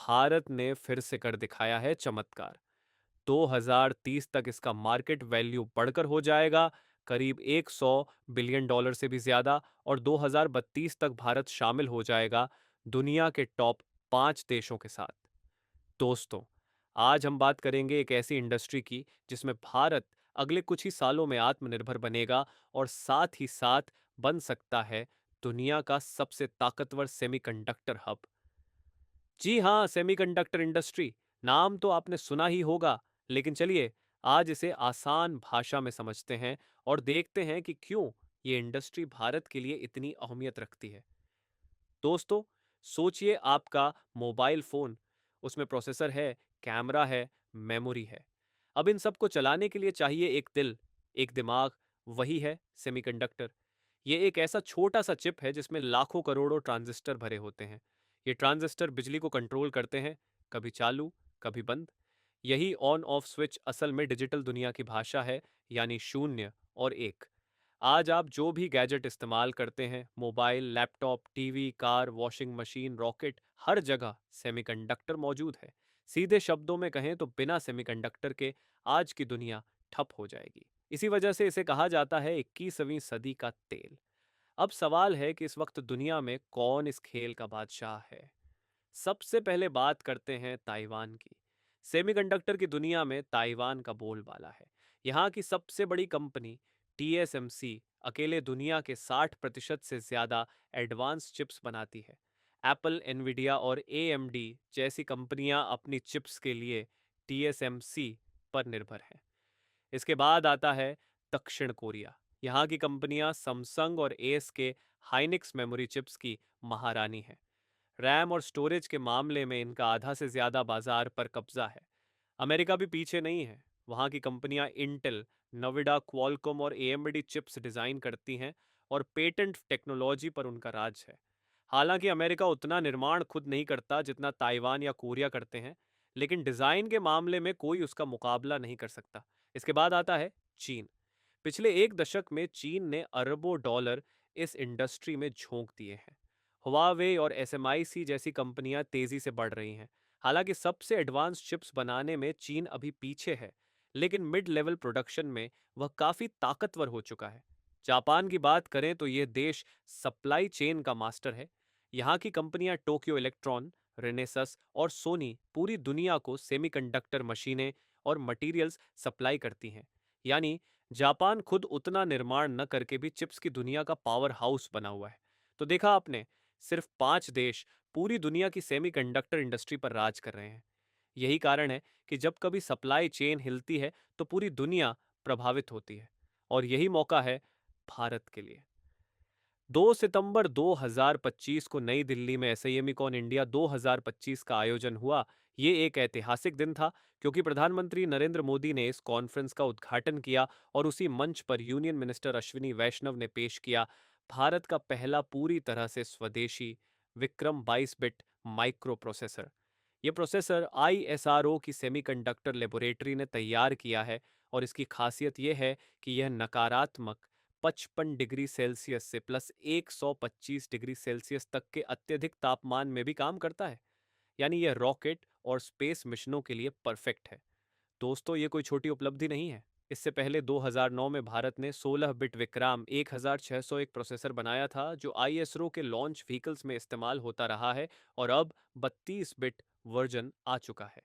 भारत ने फिर से कर दिखाया है चमत्कार। 2030 तक इसका मार्केट वैल्यू बढ़कर हो जाएगा करीब 100 बिलियन डॉलर से भी ज्यादा, और 2032 तक भारत शामिल हो जाएगा दुनिया के टॉप 5 देशों के साथ। दोस्तों, आज हम बात करेंगे एक ऐसी इंडस्ट्री की जिसमें भारत अगले कुछ ही सालों में आत्मनिर्भर बनेगा और साथ ही साथ बन सकता है दुनिया का सबसे ताकतवर सेमीकंडक्टर हब। जी हाँ, सेमीकंडक्टर इंडस्ट्री नाम तो आपने सुना ही होगा, लेकिन चलिए आज इसे आसान भाषा में समझते हैं और देखते हैं कि क्यों ये इंडस्ट्री भारत के लिए इतनी अहमियत रखती है। दोस्तों, सोचिए आपका मोबाइल फोन, उसमें प्रोसेसर है, कैमरा है, मेमोरी है। अब इन सबको चलाने के लिए चाहिए एक दिल, एक दिमाग, वही है सेमीकंडक्टर। ये एक ऐसा छोटा सा चिप है जिसमें लाखों करोड़ों ट्रांजिस्टर भरे होते हैं। ये ट्रांजिस्टर बिजली को कंट्रोल करते हैं, कभी चालू, कभी बंद। यही ऑन ऑफ स्विच असल में डिजिटल दुनिया की भाषा है, यानी शून्य और एक। आज आप जो भी गैजेट इस्तेमाल करते हैं, mobile, laptop, TV, car, washing machine, rocket, हर जगह सेमीकंडक्टर मौजूद है। सीधे शब्दों में कहें तो बिना सेमीकंडक्टर के आज की दुनिया ठप हो जाएगी। इसी वजह से इसे कहा जाता है 21वीं सदी का तेल। अब सवाल है कि इस वक्त दुनिया में कौन इस खेल का बादशाह है। सबसे पहले बात करते हैं ताइवान की। सेमीकंडक्टर की दुनिया में ताइवान का बोलबाला है। यहाँ की सबसे बड़ी कंपनी टीएसएमसी अकेले दुनिया के 60% से ज्यादा एडवांस चिप्स बनाती है। एप्पल, एनवीडिया और एएमडी जैसी कंपनियां अपनी चिप्स के लिए टीएसएमसी पर निर्भर हैं। इसके बाद आता है दक्षिण कोरिया। यहाँ की कंपनियां सैमसंग और एस के हाइनिक्स मेमोरी चिप्स की महारानी हैं। रैम और स्टोरेज के मामले में इनका आधा से ज्यादा बाजार पर कब्जा है। अमेरिका भी पीछे नहीं है। वहाँ की कंपनियां इंटेल, नविडा, क्वालकॉम और एएमडी चिप्स डिजाइन करती हैं और पेटेंट टेक्नोलॉजी पर उनका राज है। हालांकि अमेरिका उतना निर्माण खुद नहीं करता जितना ताइवान या कोरिया करते हैं, लेकिन डिजाइन के मामले में कोई उसका मुकाबला नहीं कर सकता। इसके बाद आता है चीन। पिछले एक दशक में चीन ने अरबों डॉलर इस इंडस्ट्री में झोंक दिए हैं। हुआवे और एसएमआईसी जैसी कंपनियां तेजी से बढ़ रही हैं। हालांकि सबसे एडवांस चिप्स बनाने में चीन अभी पीछे है, लेकिन मिड लेवल प्रोडक्शन में वह काफी ताकतवर हो चुका है। जापान की बात करें तो यह देश सप्लाई चेन का मास्टर है। यहाँ की कंपनियां टोक्यो इलेक्ट्रॉन, रेनेसस और सोनी पूरी दुनिया को सेमीकंडक्टर मशीनें और मटेरियल्स सप्लाई करती हैं। यानी जापान खुद उतना निर्माण न करके भी चिप्स की दुनिया का पावर हाउस बना हुआ है। तो देखा आपने, सिर्फ 5 देश पूरी दुनिया की सेमीकंडक्टर इंडस्ट्री पर राज कर रहे हैं। यही कारण है कि जब कभी सप्लाई चेन हिलती है तो पूरी दुनिया प्रभावित होती है, और यही मौका है भारत के लिए। 2 सितंबर 2025 को नई दिल्ली में एसआईएमईकॉन इंडिया 2025 का आयोजन हुआ। ये एक ऐतिहासिक दिन था क्योंकि प्रधानमंत्री नरेंद्र मोदी ने इस कॉन्फ्रेंस का उद्घाटन किया और उसी मंच पर यूनियन मिनिस्टर अश्विनी वैष्णव ने पेश किया भारत का पहला पूरी तरह से स्वदेशी विक्रम 22 बिट माइक्रो प्रोसेसर। ये प्रोसेसर आईएसआरओ की सेमीकंडक्टर लेबोरेटरी ने तैयार किया है, और इसकी खासियत यह है कि यह नकारात्मक 55 डिग्री सेल्सियस से प्लस 125 डिग्री सेल्सियस तक के अत्यधिक तापमान में भी काम करता है। यानी यह रॉकेट और स्पेस मिशनों के लिए परफेक्ट है। दोस्तों, ये कोई छोटी उपलब्धि नहीं है। इससे पहले 2009 में भारत ने 16 बिट विक्रम 1601 प्रोसेसर बनाया था जो आईएसआरओ के लॉन्च व्हीकल्स में इस्तेमाल होता रहा है, और अब 32 बिट वर्जन आ चुका है।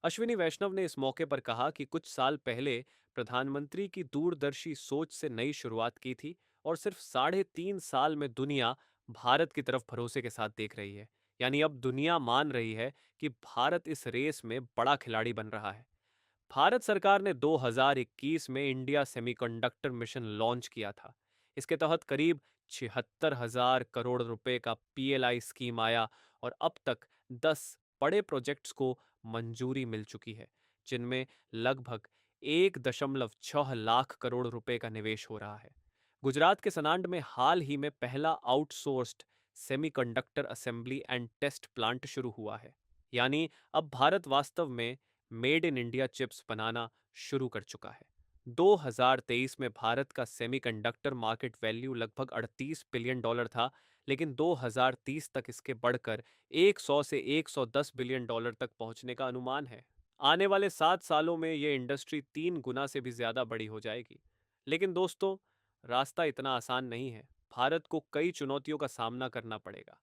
अश्विनी वैष्णव ने इस मौके पर कहा कि कुछ साल पहले प्रधानमंत्री की दूरदर्शी सोच से नई शुरुआत की थी, और सिर्फ 3.5 साल में दुनिया भारत की तरफ भरोसे के साथ देख रही है। यानी अब दुनिया मान रही है कि भारत इस रेस में बड़ा खिलाड़ी बन रहा है। भारत सरकार ने 2021 में इंडिया सेमीकंडक्टर मिशन लॉन्च किया था। इसके तहत करीब 76,000 करोड़ रुपए का पीएलआई स्कीम आया, और अब तक 10 बड़े प्रोजेक्ट्स को मंजूरी मिल चुकी है, जिनमें लगभग 1.6 लाख करोड़ रुपए का निवेश हो रहा है। गुजरात के सनांड में हाल ही में पहला outsourced semiconductor assembly and test plant शुरू हुआ है। यानी अब भारत वास्तव में मेड इन इंडिया चिप्स बनाना शुरू कर चुका है। 2023 में भारत का सेमीकंडक्टर मार्केट वैल्यू लगभग 38 बिलियन डॉलर था, लेकिन 2030 तक इसके बढ़कर 100 से 110 बिलियन डॉलर तक पहुंचने का अनुमान है। आने वाले 7 सालों में ये इंडस्ट्री 3 गुना से भी ज्यादा बड़ी हो जाएगी। लेकिन दोस्तों, रास्ता इतना आसान नहीं है। भारत को कई चुनौतियों का सामना करना पड़ेगा।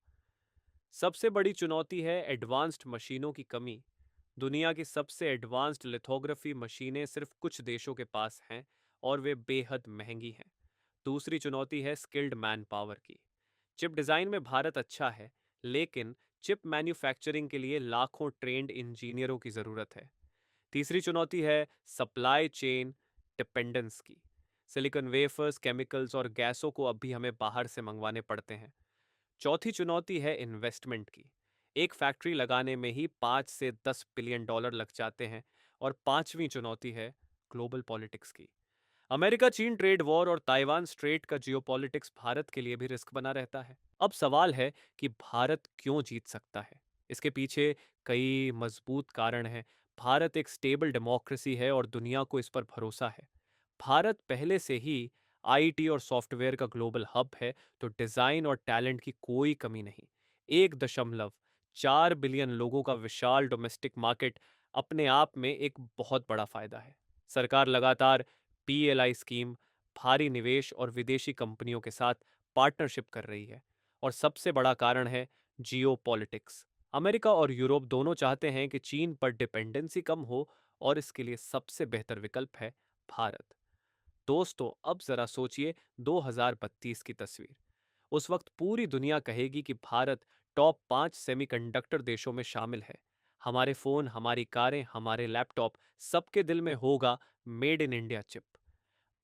सबसे बड़ी चुनौती है एडवांस्ड मशीनों की कमी। दुनिया की सबसे एडवांस्ड लिथोग्राफी मशीनें सिर्फ कुछ देशों के पास हैं और वे बेहद महंगी हैं। दूसरी चुनौती है स्किल्ड मैन पावर की। चिप डिज़ाइन में भारत अच्छा है, लेकिन चिप मैन्युफैक्चरिंग के लिए लाखों ट्रेंड इंजीनियरों की ज़रूरत है। तीसरी चुनौती है सप्लाई चेन डिपेंडेंस की। सिलिकॉन वेफर्स, केमिकल्स और गैसों को अब भी हमें बाहर से मंगवाने पड़ते हैं। चौथी चुनौती है इन्वेस्टमेंट की। एक फैक्ट्री लगाने में ही 5 से 10 बिलियन डॉलर लग जाते हैं। और पांचवी चुनौती है ग्लोबल पॉलिटिक्स की। अमेरिका चीन ट्रेड वॉर और ताइवान स्ट्रेट का जियोपॉलिटिक्स भारत के लिए भी रिस्क बना रहता है। अब सवाल है कि भारत क्यों जीत सकता है। इसके पीछे कई मजबूत कारण हैं। भारत एक स्टेबल डेमोक्रेसी है और दुनिया को इस पर भरोसा है। भारत पहले से ही आईटी और सॉफ्टवेयर का ग्लोबल हब है, तो डिजाइन और टैलेंट की कोई कमी नहीं। 1.4 बिलियन लोगों का विशाल डोमेस्टिक मार्केट अपने आप में एक बहुत बड़ा फायदा है। सरकार लगातार पीएलआई स्कीम, भारी निवेश और विदेशी कंपनियों के साथ पार्टनरशिप कर रही है। और सबसे बड़ा कारण है जियो पॉलिटिक्स। अमेरिका और यूरोप दोनों चाहते हैं कि चीन पर डिपेंडेंसी कम हो, और इसके लिए सबसे बेहतर विकल्प है भारत। दोस्तों, अब जरा सोचिए 2032 की तस्वीर। उस वक्त पूरी दुनिया कहेगी कि भारत टॉप 5 सेमीकंडक्टर देशों में शामिल है। हमारे फोन, हमारी कारें, हमारे लैपटॉप, सबके दिल में होगा made in India chip.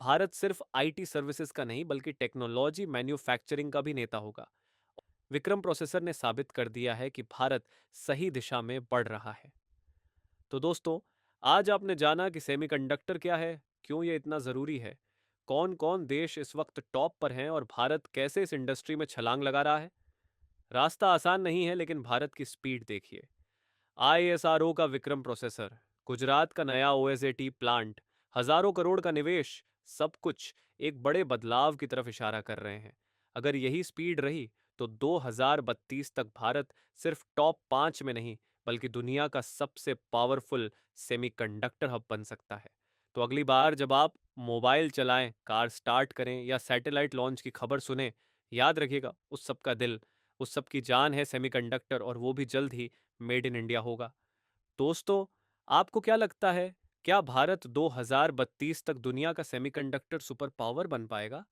Bharat सिर्फ आईटी सर्विसेज का नहीं, बल्कि टेक्नोलॉजी मैन्युफैक्चरिंग का भी नेता होगा। विक्रम प्रोसेसर ने साबित कर दिया है कि भारत सही दिशा में बढ़ रहा है। तो दोस्तों, आज आपने जाना कि सेमीकंडक्टर क्या है, क्यों ये इतना ज़रूरी है, कौन कौन देश इस वक्त टॉप पर हैं और भारत कैसे इस इंडस्ट्री में छलांग लगा रहा है। रास्ता आसान नहीं है, लेकिन भारत की स्पीड देखिए। आईएसआरओ का विक्रम प्रोसेसर, गुजरात का नया ओएसएटी प्लांट, हजारों करोड़ का निवेश, सब कुछ एक बड़े बदलाव की तरफ इशारा कर रहे हैं। अगर यही स्पीड रही तो 2032 तक भारत सिर्फ टॉप 5 में नहीं, बल्कि दुनिया का सबसे पावरफुल सेमीकंडक्टर हब बन सकता है। तो अगली बार जब आप मोबाइल चलाएं, कार स्टार्ट करें या सैटेलाइट लॉन्च की खबर सुने, याद रखिएगा उस सब का दिल, उस सब की जान है सेमीकंडक्टर, और वो भी जल्द ही मेड इन इंडिया होगा। दोस्तों, आपको क्या लगता है, क्या भारत 2032 तक दुनिया का सेमीकंडक्टर सुपर पावर बन पाएगा?